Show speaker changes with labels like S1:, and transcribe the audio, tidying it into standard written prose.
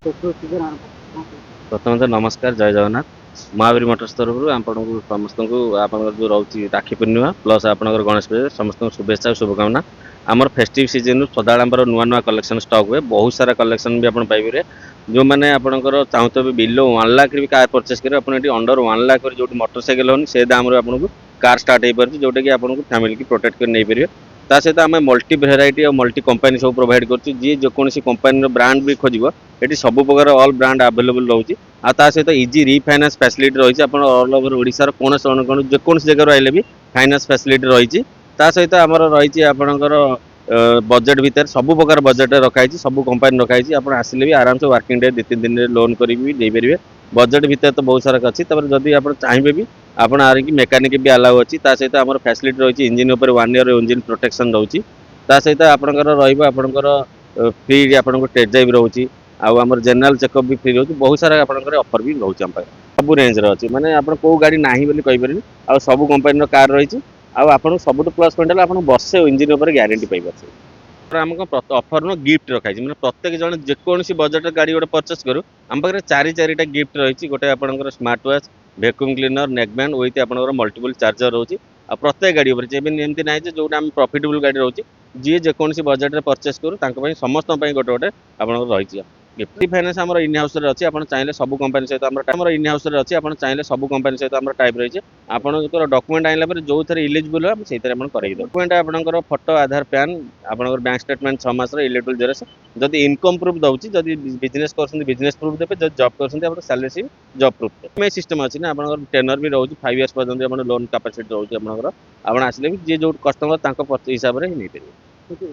S1: प्रथम तो नमस्कार जय जगन्नाथ महावीर मोटर्स तरफ आपको समस्त आप जो रोचे राखी पूर्णिमा प्लस आप गणेश पूजा समस्त शुभेच्छा शुभकामना आमर फेस्टिव सीजन सदा नुआ नुआ कलेक्शन स्टॉक हुए बहुत सारा कलेक्शन भी आप पाइबे जो मैंने आपंकर चाहते बिलो 1 लाख भी कार परचेस करेंगे आप अंडर 1 लाख जो मोटरसाइकेल होनी से दाम आपको कार स्टार्ट हो पारे जोटा कि आपको फैमिली की प्रोटेक्ट कर नहीं पारे ता सहित आम मल्टी भेराइटी और मल्टी कंपानी सब प्रोवाइड कर जी जेकोसी कंपानी ब्रांड भी खोज ये सब प्रकार ऑल ब्रांड अवेलेबल रोचे आ सहित इजी रिफाइनान्स फैसिलिटी रही है ऑल ओवर ओडिशार कौन जेकोसी जगह आइले भी फाइनान्स फैसिलिटी रही सहित आमर रही आपणकर बजेट भितर सब प्रकार बजेट रखाई सब कंपानी रखाई आप आसिले भी आराम से वर्किंग डे 2-3 दिन लोन करी पारे बजेट भितर तो बहुत सारा अच्छी जदि आप चाहिए भी आप आरिकी मेकानिक भी अलाउ अच्छी सहित आम फैसिलिटी रही इंजिन 1 ईयर इंजिन प्रोटेक्शन रोचे सहित आपंकर रहा फ्री आपको टेस्ट ड्राइव रोचे आम जनरल चेकअप भी फ्री रोचे बहुत सारा आपंकर ऑफर भी रोचे आम सब रेंज अच्छी माने आप गाड़ी ना बोली कहीपर आ सब कंपानी कार रही आपको सब प्लस पॉइंट है आप बसे इंजिन ग्यारंटी पाइपर आम ऑफर नो गिफ्ट रखाई मैंने प्रत्येक जन जेकोसी बजेट गाड़ी गोटे परचेस करूँ आम पाखे 4 गिफ्ट रही गोटे आपंकर smart watch vacuum cleaner neckband with आपंकर मल्टीपल चार्जर रोचे आ प्रत्येक गाड़ी एमती ना जो आम प्रॉफिटेबल गाड़ी रोचे जी जेकोसी बजेट परचेस करूँ समस्त गोटे गोटे आप रही गिफ्ट फाइनान्स आम इन हाउस अच्छी आप चाहिए सब कंपानी सहित आम इन हाउस अच्छी आप चाहिए सब कंपानी सहित आम टाइप रही आपंकर डॉक्यूमेंट आइला जो थे इलिजिबल है से डॉक्यूमेंट आपंकर फोटो आधार पैन आपंकर बैंक स्टेटमेंट 6 मास इलेक्ट्रिकल जेरक्स जदि इनकम प्रूफ दूसरी जदि बिजनेस कर बिजनेस प्रूफ देते जब जॉब कर सैलरी जॉब प्रूफ में सिस्टम अच्छी ना आप टेनर भी रोचे 5 इयर्स पर्यटन लोन कैपेसिटी रोचे आप आसिले भी जी जो कस्टमर हिसाब से नहीं पारे।